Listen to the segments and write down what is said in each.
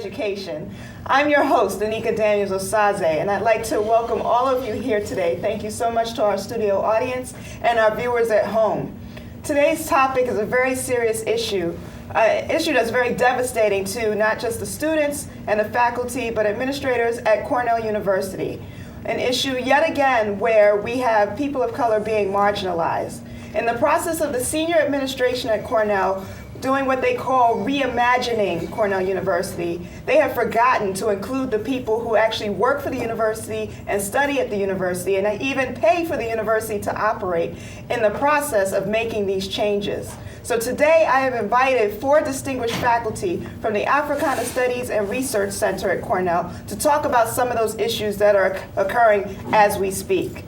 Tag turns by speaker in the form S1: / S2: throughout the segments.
S1: education. I'm your host, Anika Daniels-Osaze, and I'd like to welcome all of you here today. Thank you so much to our studio audience and our viewers at home. Today's topic is a very serious issue, an issue that's very devastating to not just the students and the faculty, but administrators at Cornell University. An issue yet again where we have people of color being marginalized. In the process of the senior administration at Cornell doing what they call reimagining Cornell University, they have forgotten to include the people who actually work for the university and study at the university and even pay for the university to operate in the process of making these changes. So today I have invited 4 distinguished faculty from the Africana Studies and Research Center at Cornell to talk about some of those issues that are occurring as we speak.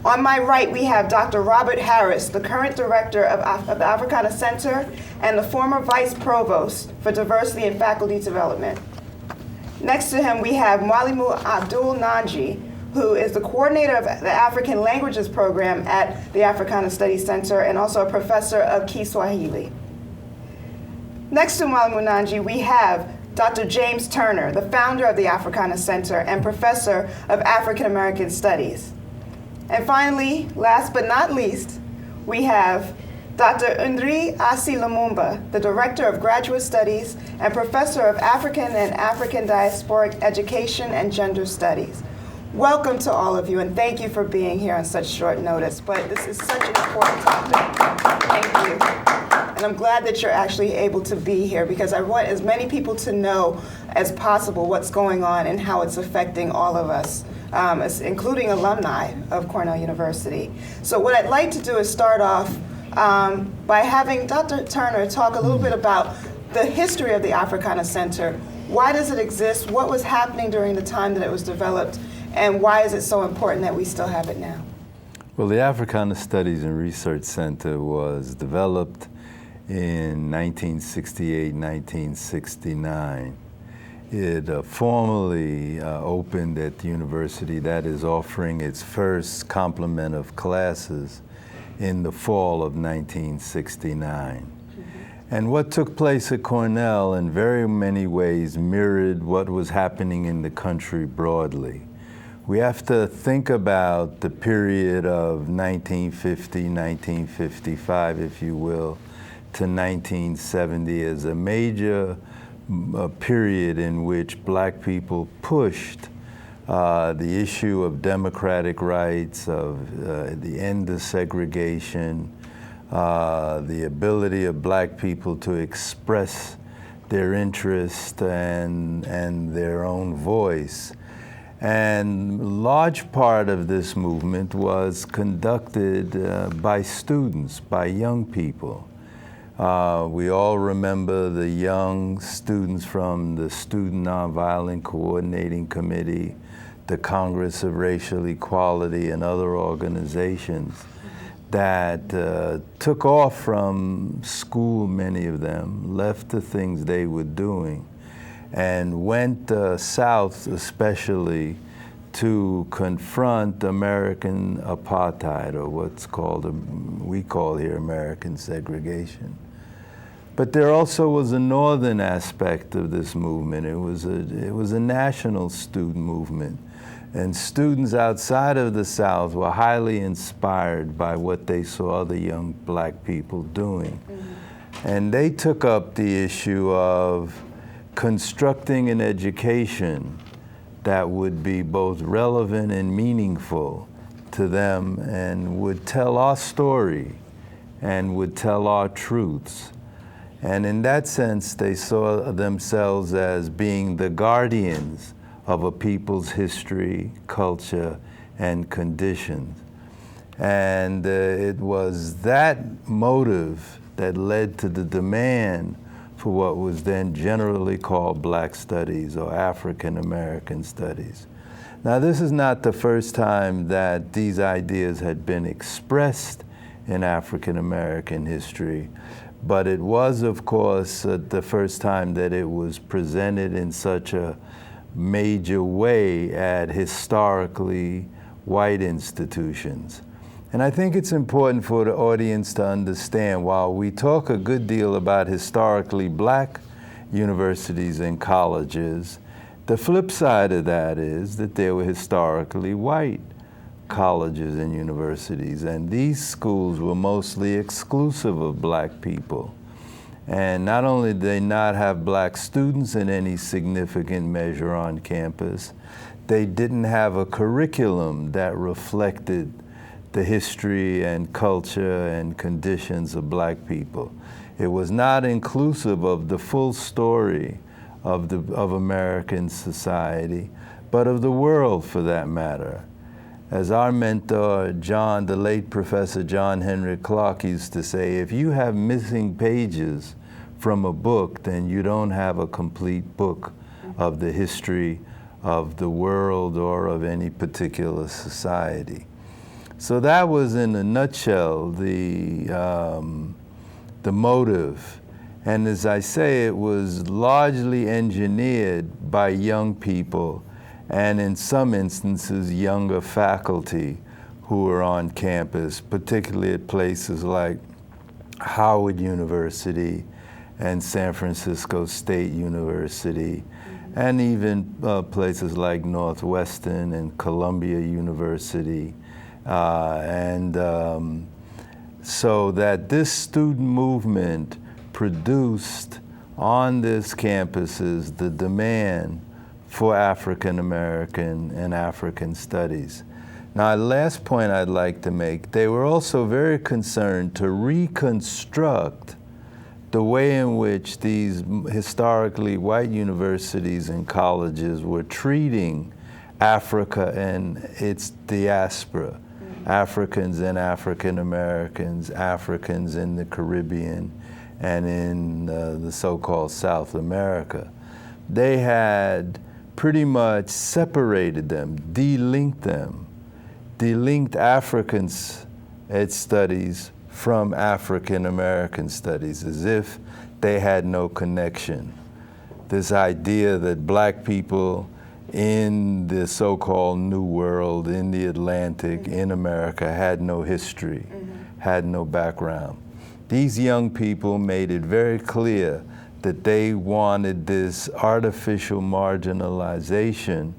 S1: On my right, we have Dr. Robert Harris, the current director of the Africana Center and the former vice provost for diversity and faculty development. Next to him, we have Mwalimu Abdul Nanji, who is the coordinator of the African Languages program at the Africana Studies Center and also a professor of Kiswahili. Next to Mwalimu Nanji, we have Dr. James Turner, the founder of the Africana Center and professor of African American Studies. And finally, last but not least, we have Dr. Undri Asi Lumumba, the Director of Graduate Studies and Professor of African and African Diasporic Education and Gender Studies. Welcome to all of you, and thank you for being here on such short notice, but this is such an important topic. Thank you. And I'm glad that you're actually able to be here because I want as many people to know as possible what's going on and how it's affecting all of us. Including alumni of Cornell University. So what I'd like to do is start off by having Dr. Turner talk a little bit about the history of the Africana Center. Why does it exist? What was happening during the time that it was developed? And why is it so important that we still have it now?
S2: Well, the Africana Studies and Research Center was developed in 1968, 1969. It formally opened at the university, that is offering its first complement of classes in the fall of 1969. And what took place at Cornell in very many ways mirrored what was happening in the country broadly. We have to think about the period of 1950, 1955, if you will, to 1970 as a major period in which black people pushed the issue of democratic rights, of the end of segregation, the ability of black people to express their interest and their own voice. And a large part of this movement was conducted by students, by young people. We all remember the young students from the Student Nonviolent Coordinating Committee, the Congress of Racial Equality, and other organizations that took off from school, many of them, left the things they were doing, and went south especially to confront American apartheid, or what's called, we call here American segregation. But there also was a northern aspect of this movement. It was a national student movement. And students outside of the South were highly inspired by what they saw other young black people doing. Mm-hmm. And they took up the issue of constructing an education that would be both relevant and meaningful to them and would tell our story and would tell our truths. And in that sense, they saw themselves as being the guardians of a people's history, culture, and conditions. And it was that motive that led to the demand for what was then generally called Black Studies or African American Studies. Now, this is not the first time that these ideas had been expressed in African American history, but it was, of course, the first time that it was presented in such a major way at historically white institutions. And I think it's important for the audience to understand, while we talk a good deal about historically black universities and colleges. The flip side of that is that there were historically white colleges and universities, and these schools were mostly exclusive of black people. And not only did they not have black students in any significant measure on campus, they didn't have a curriculum that reflected the history and culture and conditions of black people. It was not inclusive of the full story of American society, but of the world for that matter. As our mentor, the late Professor John Henry Clark used to say, if you have missing pages from a book, then you don't have a complete book of the history of the world or of any particular society. So that was, in a nutshell, the motive. And as I say, it was largely engineered by young people, and in some instances, younger faculty who were on campus, particularly at places like Howard University and San Francisco State University, and even places like Northwestern and Columbia University. So that this student movement produced on these campuses the demand for African American and African studies. Now, the last point I'd like to make, they were also very concerned to reconstruct the way in which these historically white universities and colleges were treating Africa and its diaspora, Africans and African Americans, Africans in the Caribbean, and in the so-called South America. They had pretty much separated them, delinked African studies from African American studies, as if they had no connection. This idea that black people in the so-called New World, in the Atlantic, in America, had no history, had no background. These young people made it very clear that they wanted this artificial marginalization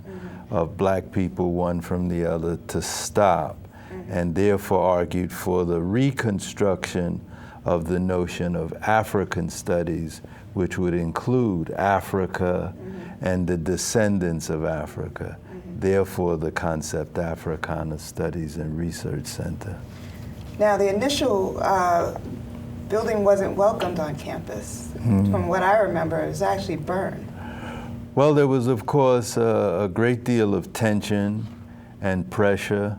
S2: of black people one from the other to stop, and therefore argued for the reconstruction of the notion of African studies, which would include Africa and the descendants of Africa. Therefore, the concept Africana Studies and Research Center.
S1: Now, the initial building wasn't welcomed on campus. From what I remember, it was actually burned.
S2: Well, there was, of course, a great deal of tension and pressure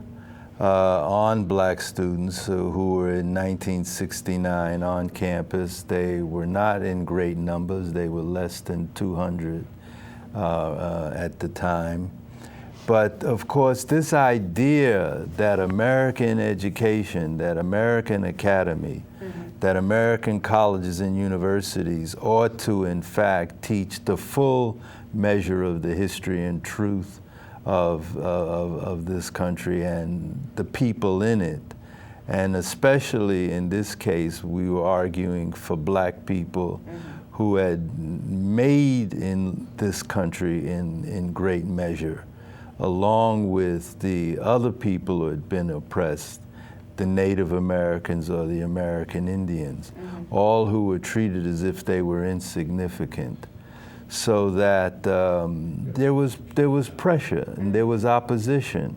S2: on black students who were in 1969 on campus. They were not in great numbers. They were less than 200 at the time. But of course, this idea that American education, that American academy, that American colleges and universities ought to, in fact, teach the full measure of the history and truth of this country and the people in it. And especially in this case, we were arguing for black people who had made in this country in great measure, along with the other people who had been oppressed, the Native Americans or the American Indians, all who were treated as if they were insignificant. So that there was pressure and there was opposition.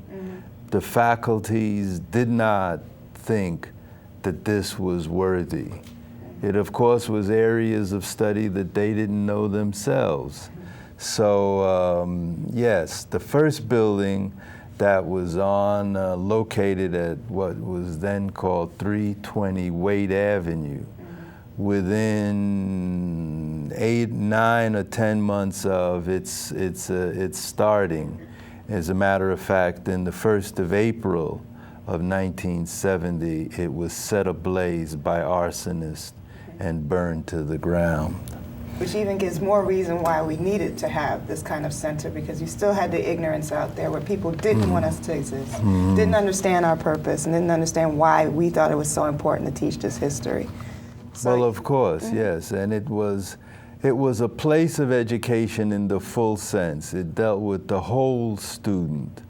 S2: The faculties did not think that this was worthy. It, of course, was areas of study that they didn't know themselves. So, yes, the first building that was located at what was then called 320 Wade Avenue, within 8, 9, or 10 months of its starting. As a matter of fact, in the 1st of April of 1970, it was set ablaze by arsonists and burned to the ground.
S1: Which even gives more reason why we needed to have this kind of center, because you still had the ignorance out there where people didn't want us to exist, didn't understand our purpose, and didn't understand why we thought it was so important to teach this history. So,
S2: well, of course, yes, and it was It was a place of education in the full sense. It dealt with the whole student,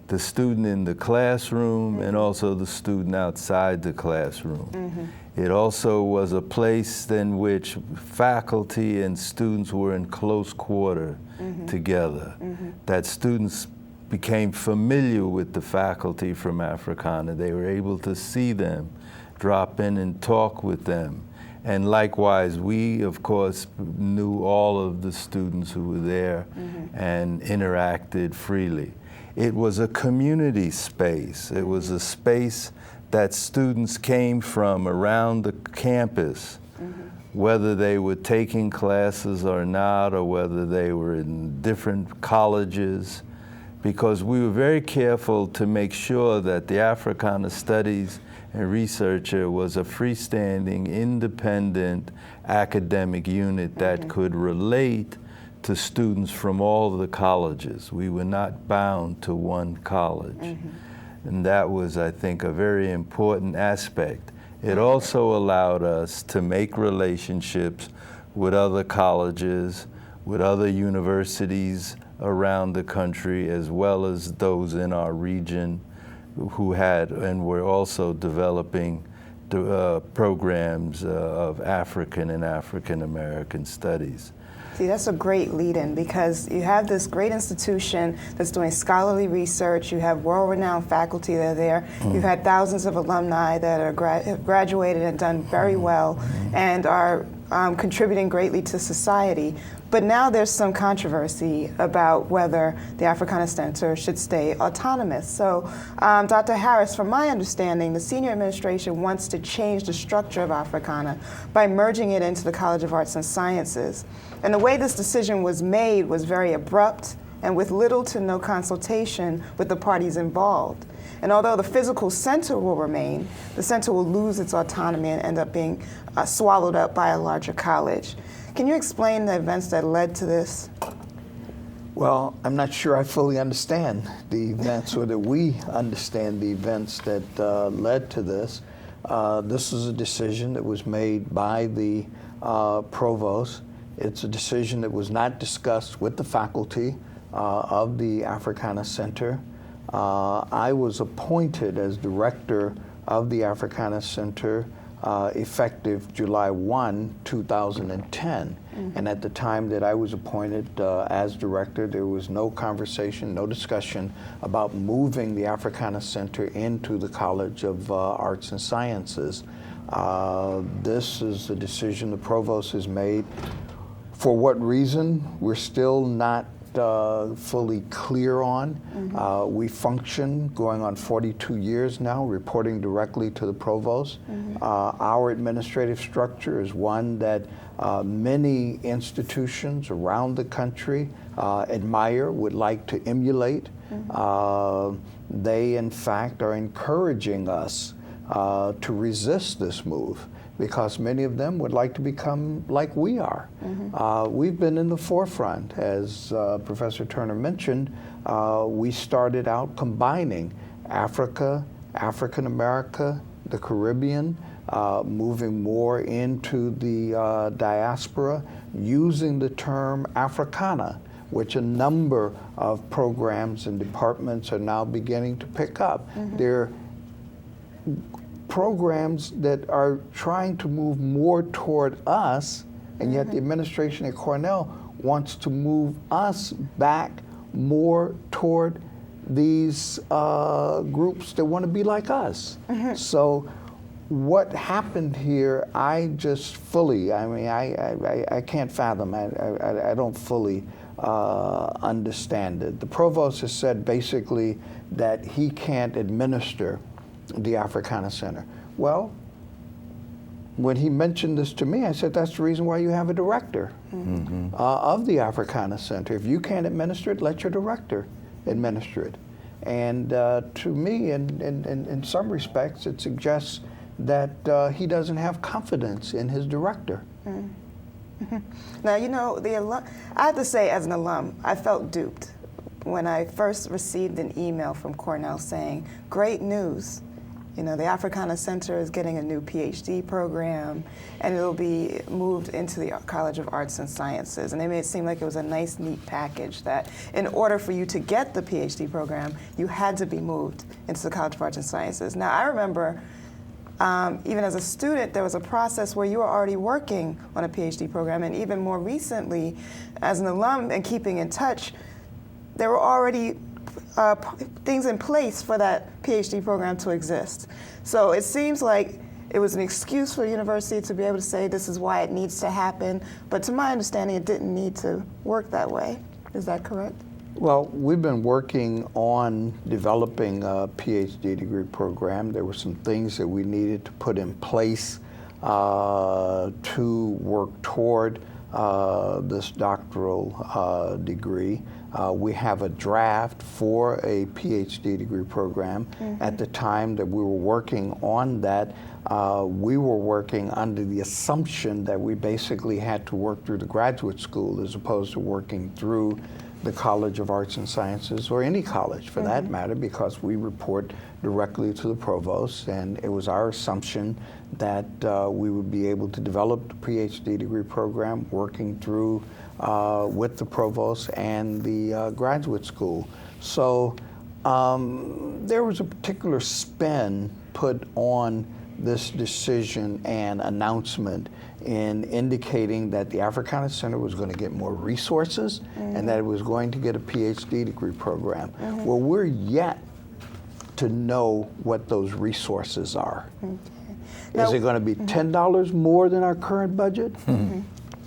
S2: the student in the classroom and also the student outside the classroom. It also was a place in which faculty and students were in close quarter together, that students became familiar with the faculty from Africana. They were able to see them, drop in and talk with them. And likewise, we, of course, knew all of the students who were there and interacted freely. It was a community space. It was a space that students came from around the campus, whether they were taking classes or not, or whether they were in different colleges, because we were very careful to make sure that the Africana Studies and Researcher was a freestanding, independent academic unit that could relate to students from all the colleges. We were not bound to one college. And that was, I think, a very important aspect. It also allowed us to make relationships with other colleges, with other universities around the country, as well as those in our region who had and were also developing programs of African and African American studies.
S1: See, that's a great lead-in, because you have this great institution that's doing scholarly research. You have world-renowned faculty that are there. You've had thousands of alumni that are have graduated and done very well and are contributing greatly to society. But now there's some controversy about whether the Africana Center should stay autonomous. So, Dr. Harris, from my understanding, the senior administration wants to change the structure of Africana by merging it into the College of Arts and Sciences. And the way this decision was made was very abrupt and with little to no consultation with the parties involved. And although the physical center will remain, the center will lose its autonomy and end up being swallowed up by a larger college. Can you explain the events that led to this?
S3: Well, I'm not sure I fully understand the events, or that we understand the events that led to this. This is a decision that was made by the provost. It's a decision that was not discussed with the faculty of the Africana Center. I was appointed as director of the Africana Center effective July 1, 2010. And at the time that I was appointed as director, there was no conversation, no discussion about moving the Africana Center into the College of Arts and Sciences. This is a decision the provost has made. For what reason, we're still not fully clear on. We function going on 42 years now, reporting directly to the provost. Our administrative structure is one that many institutions around the country admire, would like to emulate. They, in fact, are encouraging us to resist this move, because many of them would like to become like we are. We've been in the forefront. As Professor Turner mentioned, we started out combining Africa, African America, the Caribbean, moving more into the diaspora, using the term Africana, which a number of programs and departments are now beginning to pick up. They're programs that are trying to move more toward us, and yet the administration at Cornell wants to move us back more toward these groups that want to be like us. So what happened here, I just fully, I can't fathom, I don't fully understand it. The provost has said basically that he can't administer the Africana Center. Well, when he mentioned this to me, I said, that's the reason why you have a director of the Africana Center. If you can't administer it, let your director administer it. And to me, in some respects, it suggests that he doesn't have confidence in his director.
S1: Now, you know, I have to say, as an alum, I felt duped when I first received an email from Cornell saying, great news, You know, the Africana Center is getting a new PhD program, and it'll be moved into the College of Arts and Sciences. And they made it seem like it was a nice, neat package that in order for you to get the PhD program, you had to be moved into the College of Arts and Sciences. Now, I remember even as a student, there was a process where you were already working on a PhD program, and even more recently, as an alum and keeping in touch, there were already things in place for that PhD program to exist. So it seems like it was an excuse for the university to be able to say this is why it needs to happen, but to my understanding, it didn't need to work that way. Is that correct?
S3: Well, we've been working on developing a PhD degree program. There were some things that we needed to put in place to work toward this doctoral degree. We have a draft for a PhD degree program. Mm-hmm. At the time that we were working on that, we were working under the assumption that we basically had to work through the graduate school as opposed to working through the College of Arts and Sciences, or any college for that matter, because we report directly to the provost, and it was our assumption that we would be able to develop the PhD degree program working through with the provost and the graduate school. So there was a particular spin put on this decision and announcement in indicating that the Africana Center was going to get more resources and that it was going to get a PhD degree program. Well, we're yet to know what those resources are. Is it going to be $10 more than our current budget?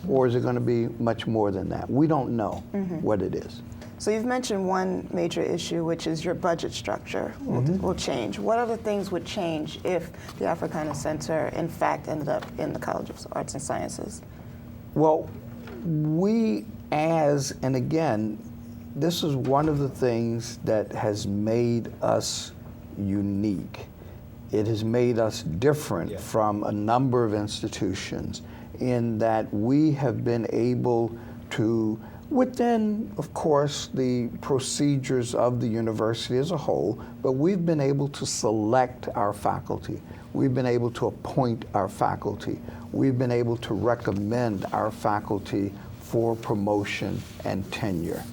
S3: Or is it going to be much more than that? We don't know what it is.
S1: So you've mentioned one major issue, which is your budget structure will change. What other things would change if the Africana Center, in fact, ended up in the College of Arts and Sciences?
S3: Well, and again, this is one of the things that has made us unique. It has made us different from a number of institutions in that we have been able to, within, of course, the procedures of the university as a whole, but we've been able to select our faculty. We've been able to appoint our faculty. We've been able to recommend our faculty for promotion and tenure.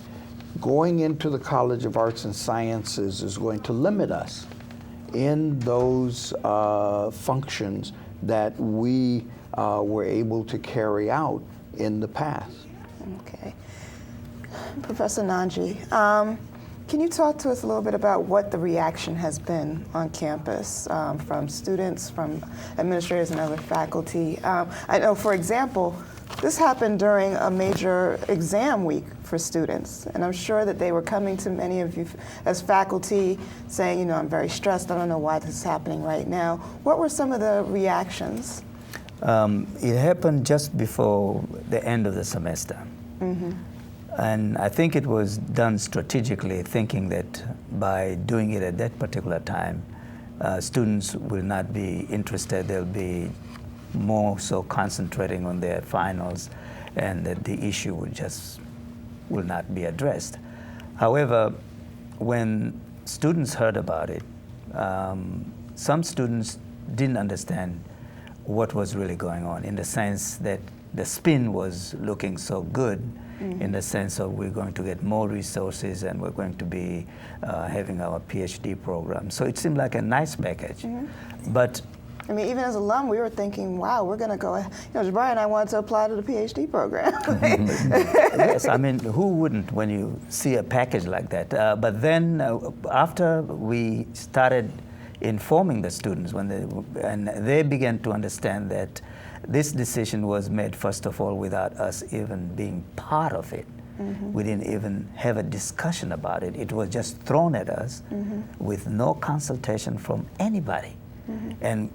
S3: Going into the College of Arts and Sciences is going to limit us in those functions that we were able to carry out in the past.
S1: Okay. Professor Nanji, can you talk to us a little bit about what the reaction has been on campus from students, from administrators and other faculty? I know, for example, this happened during a major exam week for students, and I'm sure that they were coming to many of you as faculty saying, you know, I'm very stressed, I don't know why this is happening right now. What were some of the reactions?
S4: It happened just before the end of the semester. And I think it was done strategically, thinking that by doing it at that particular time, students will not be interested. They'll be more so concentrating on their finals, and that the issue will not be addressed. However, when students heard about it, some students didn't understand what was really going on, in the sense that the spin was looking so good, in the sense of we're going to get more resources and we're going to be having our PhD program. So it seemed like a nice package. But
S1: I mean, even as alum, we were thinking, wow, we're going to go, you know, Jabari and I wanted to apply to the PhD program.
S4: Yes, I mean, who wouldn't when you see a package like that? But then after we started informing the students, and they began to understand that this decision was made, first of all, without us even being part of it. We didn't even have a discussion about it. It was just thrown at us with no consultation from anybody. And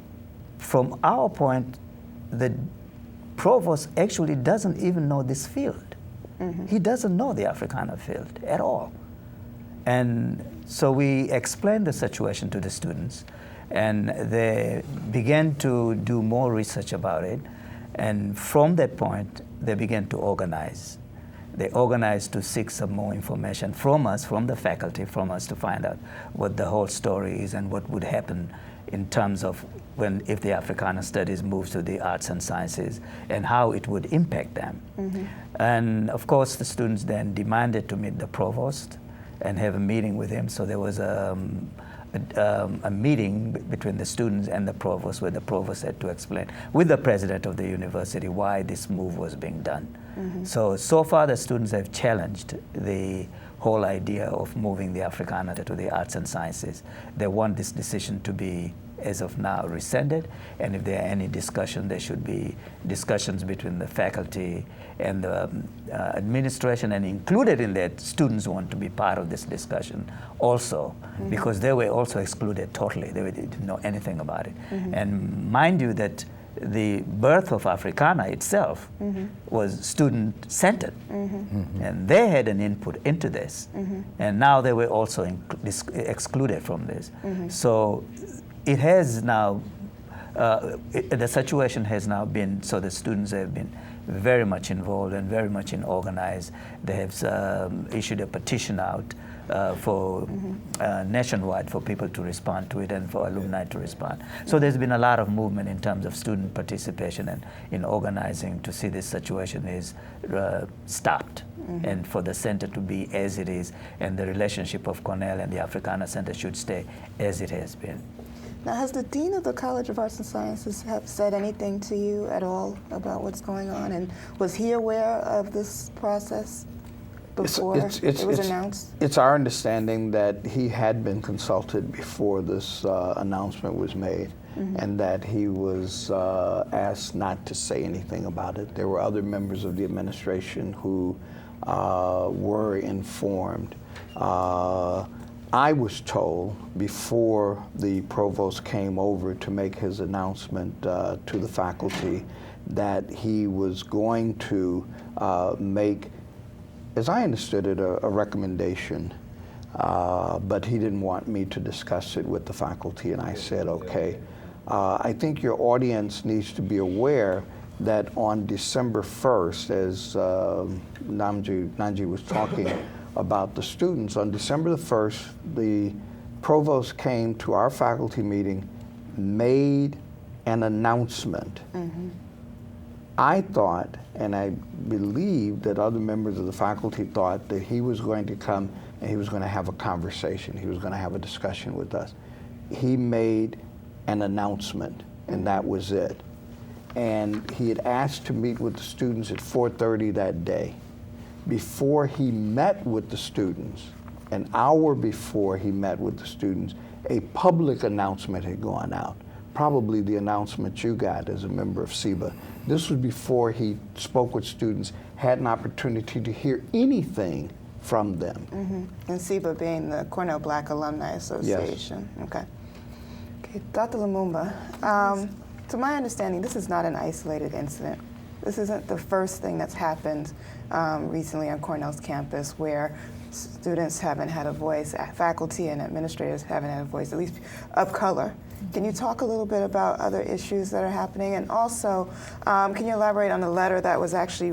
S4: from our point, the provost actually doesn't even know this field. He doesn't know the Africana field at all. And so we explained the situation to the students, and they began to do more research about it. And from that point, they began to organize. They organized to seek some more information from us, from the faculty, from us, to find out what the whole story is and what would happen in terms of if the Africana studies moves to the arts and sciences and how it would impact them. And of course, the students then demanded to meet the provost and have a meeting with him. So there was a meeting between the students and the provost, where the provost had to explain with the president of the university why this move was being done. So far the students have challenged the whole idea of moving the Africana to the arts and sciences. They want this decision to be, as of now, rescinded, and if there are any discussion, there should be discussions between the faculty and the administration, and included in that, students want to be part of this discussion also, because they were also excluded totally. They didn't know anything about it. And mind you that the birth of Africana itself was student-centered, and they had an input into this, and now they were also excluded from this. So it has now, the situation has now been, so the students have been very much involved and very much organized. They have issued a petition out for nationwide for people to respond to it and for alumni to respond. So there's been a lot of movement in terms of student participation and in organizing to see this situation is stopped and for the center to be as it is, and the relationship of Cornell and the Africana Center should stay as it has been.
S1: Now, has the Dean of the College of Arts and Sciences have said anything to you at all about what's going on? And was he aware of this process before it was announced?
S3: It's our understanding that he had been consulted before this announcement was made, and that he was asked not to say anything about it. There were other members of the administration who were informed. I was told before the provost came over to make his announcement to the faculty that he was going to make, as I understood it, a recommendation, but he didn't want me to discuss it with the faculty, and I said, okay. I think your audience needs to be aware that on December 1st, as Nanji was talking about the students, on December the 1st, the provost came to our faculty meeting, made an announcement. I thought, and I believe that other members of the faculty thought, that he was going to come and he was going to have a conversation. He was going to have a discussion with us. He made an announcement, and that was it. And he had asked to meet with the students at 4:30 that day. Before he met with the students, an hour before he met with the students, a public announcement had gone out, probably the announcement you got as a member of SIBA. This was before he spoke with students, had an opportunity to hear anything from them.
S1: And SIBA being the Cornell Black Alumni Association.
S3: Yes.
S1: Okay, Dr. Lumumba, to my understanding, this is not an isolated incident. This isn't the first thing that's happened recently on Cornell's campus where students haven't had a voice, faculty and administrators haven't had a voice, at least of color. Can you talk a little bit about other issues that are happening? And also, can you elaborate on the letter that was actually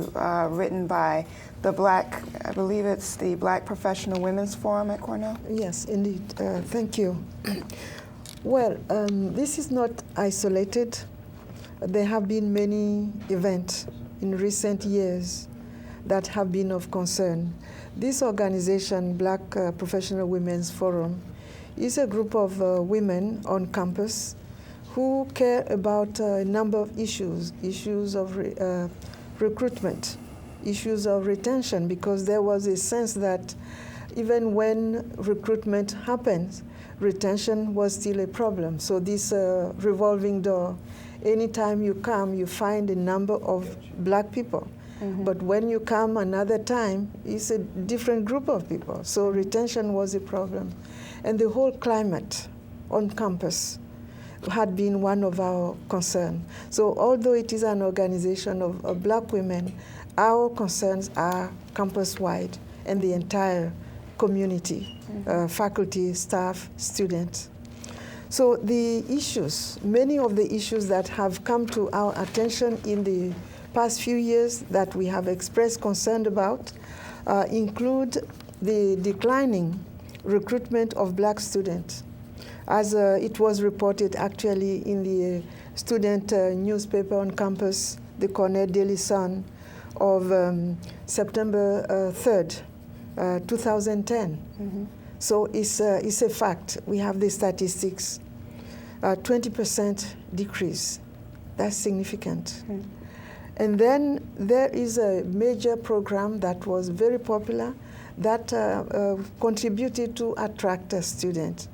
S1: written by the Black, I believe it's the Black Professional Women's Forum at Cornell?
S5: Yes, indeed. Thank you. Well, this is not isolated. There have been many events in recent years that have been of concern. This organization, Black Professional Women's Forum, is a group of women on campus who care about a number of issues of recruitment, issues of retention, because there was a sense that even when recruitment happens, retention was still a problem. So this revolving door, anytime you come, you find a number of black people. But when you come another time, it's a different group of people. So retention was a problem. And the whole climate on campus had been one of our concerns. So although it is an organization of black women, our concerns are campus-wide and the entire community, faculty, staff, students. So the issues, many of the issues that have come to our attention in the past few years that we have expressed concern about include the declining recruitment of black students. as it was reported actually in the student newspaper on campus, the Cornell Daily Sun, of September 3rd, 2010. Mm-hmm. So it's a fact. We have the statistics. 20% decrease. That's significant. Mm. And then there is a major program that was very popular that contributed to attract a student,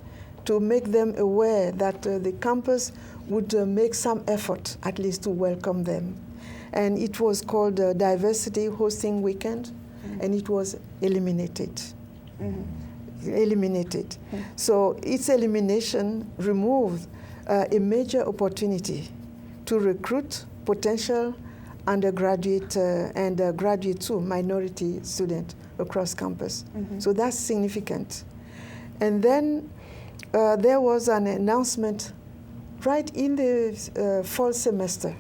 S5: to make them aware that the campus would make some effort at least to welcome them. And it was called Diversity Hosting Weekend, and it was eliminated. Mm-hmm. Eliminated. Mm-hmm. So its elimination removed a major opportunity to recruit potential undergraduate and graduate too, minority students across campus. Mm-hmm. So that's significant. And then there was an announcement right in the fall semester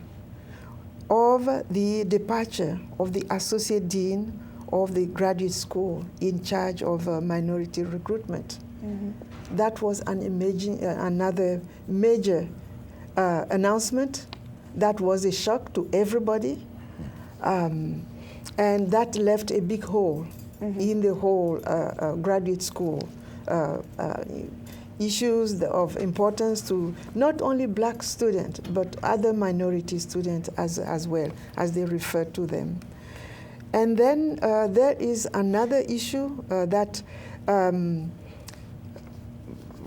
S5: of the departure of the associate dean of the graduate school in charge of minority recruitment. Mm-hmm. That was another major announcement. That was a shock to everybody, and that left a big hole mm-hmm. in the whole graduate school. Issues of importance to not only black students, but other minority students as well, as they refer to them. And then there is another issue that,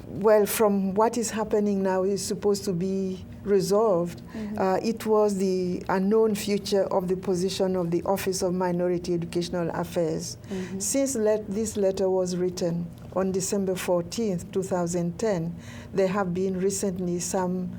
S5: well, from what is happening now is supposed to be resolved. Mm-hmm. It was the unknown future of the position of the Office of Minority Educational Affairs. Mm-hmm. Since this letter was written on December 14th, 2010, there have been recently some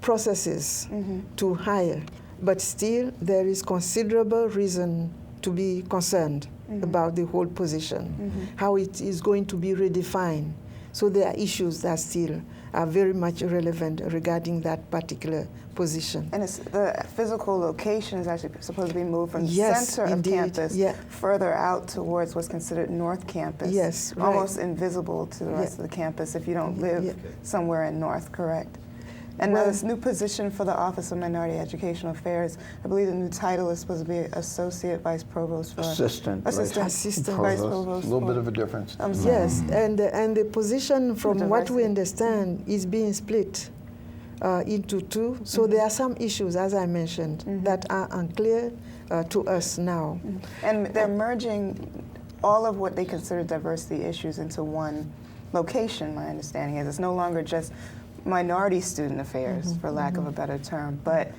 S5: processes mm-hmm. to hire, but still there is considerable reason to be concerned mm-hmm. about the whole position, mm-hmm. how it is going to be redefined. So there are issues that still are very much relevant regarding that particular position.
S1: And the physical location is actually supposed to be moved from the
S5: yes,
S1: center
S5: indeed.
S1: of campus further out towards what's considered North Campus.
S5: Yes, right.
S1: Almost invisible to the rest of the campus if you don't live somewhere in North, correct? And this new position for the Office of Minority Educational Affairs, I believe the new title is supposed to be Associate Vice Provost for...
S3: Assistant
S1: Vice Provost.
S3: A little bit of a difference.
S5: Yes, and the position, from what we understand, is being split into two. So mm-hmm. there are some issues, as I mentioned, mm-hmm. that are unclear to us now.
S1: Mm-hmm. And they're merging all of what they consider diversity issues into one location, my understanding is. It's no longer just minority student affairs, mm-hmm. for lack mm-hmm. of a better term, but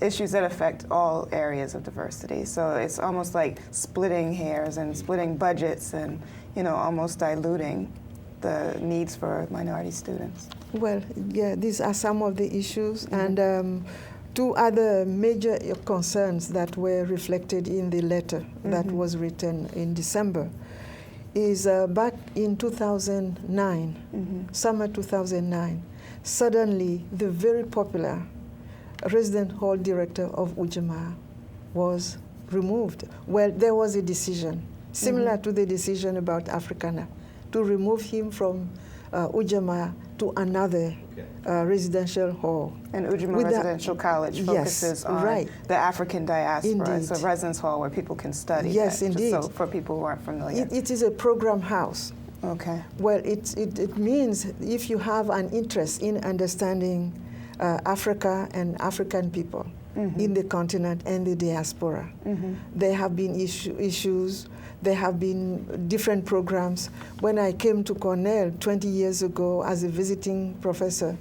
S1: issues that affect all areas of diversity. So it's almost like splitting hairs and splitting budgets and, almost diluting the needs for minority students.
S5: Well, yeah, these are some of the issues. Mm-hmm. And two other major concerns that were reflected in the letter mm-hmm. that was written in December is back in 2009, mm-hmm. summer 2009, suddenly the very popular resident hall director of Ujamaa was removed. Well, there was a decision, similar mm-hmm. to the decision about Africana, to remove him from Ujamaa to another residential hall.
S1: And Ujamaa Residential College focuses on the African diaspora.
S5: Indeed.
S1: It's a residence hall where people can study.
S5: Yes, indeed.
S1: So for people who aren't familiar.
S5: It is a program house.
S1: Okay.
S5: Well, it means if you have an interest in understanding Africa and African people mm-hmm. in the continent and the diaspora, mm-hmm. there have been issues. There have been different programs. When I came to Cornell 20 years ago as a visiting professor,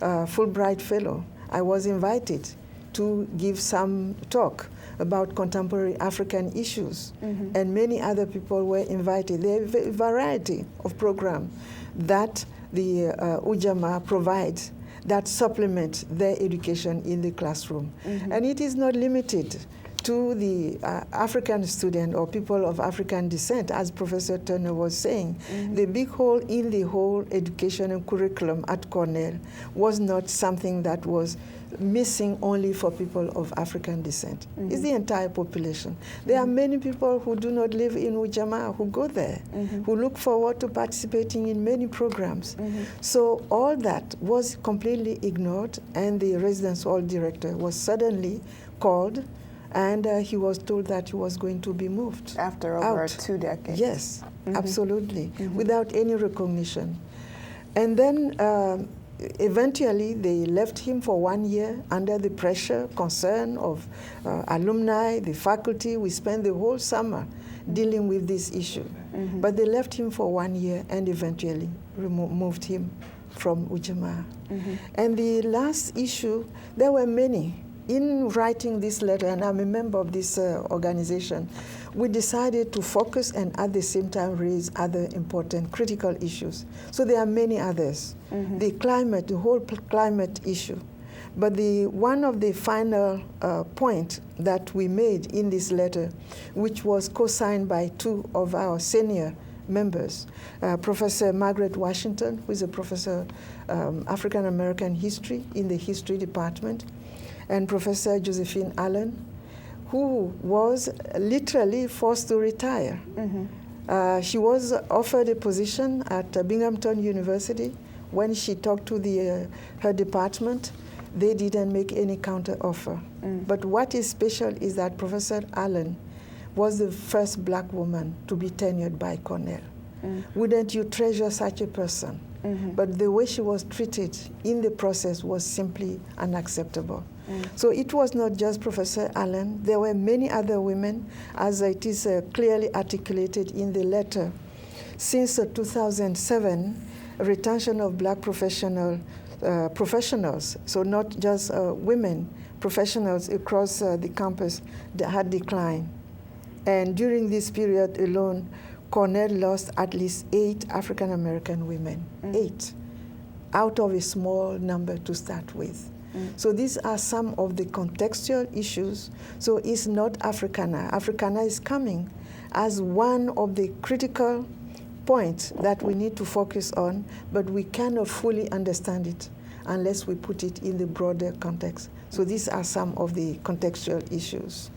S5: Fulbright Fellow, I was invited to give some talk about contemporary African issues. Mm-hmm. And many other people were invited. There are a variety of programs that the Ujamaa provides that supplement their education in the classroom. Mm-hmm. And it is not limited to the African student or people of African descent, as Professor Turner was saying, the big hole in the whole education and curriculum at Cornell was not something that was missing only for people of African descent. It's the entire population. There are many people who do not live in Ujamaa who go there, who look forward to participating in many programs. So all that was completely ignored, and the residence hall director was suddenly called, and he was told that he was going to be moved.
S1: After over
S5: out.
S1: 2 decades.
S5: Yes, absolutely, without any recognition. And then eventually they left him for 1 year under the pressure, concern of alumni, the faculty. We spent the whole summer dealing with this issue. But they left him for 1 year and eventually moved him from Ujamaa. And the last issue, there were many. In writing this letter, and I'm a member of this organization, we decided to focus and at the same time raise other important critical issues. So there are many others. The climate, the whole climate issue. But one of the final point that we made in this letter, which was co-signed by 2 of our senior members, Professor Margaret Washington, who is a professor African American history in the history department, and Professor Josephine Allen, who was literally forced to retire. She was offered a position at Binghamton University. When she talked to her department, they didn't make any counter offer. But what is special is that Professor Allen was the first black woman to be tenured by Cornell. Wouldn't you treasure such a person? But the way she was treated in the process was simply unacceptable. So it was not just Professor Allen. There were many other women, as it is clearly articulated in the letter. Since 2007, retention of black professionals, so not just women, professionals across the campus had declined. And during this period alone, Cornell lost at least 8 African American women, 8, out of a small number to start with. So these are some of the contextual issues. So it's not Africana. Africana is coming as one of the critical points that we need to focus on, but we cannot fully understand it unless we put it in the broader context. So these are some of the contextual issues.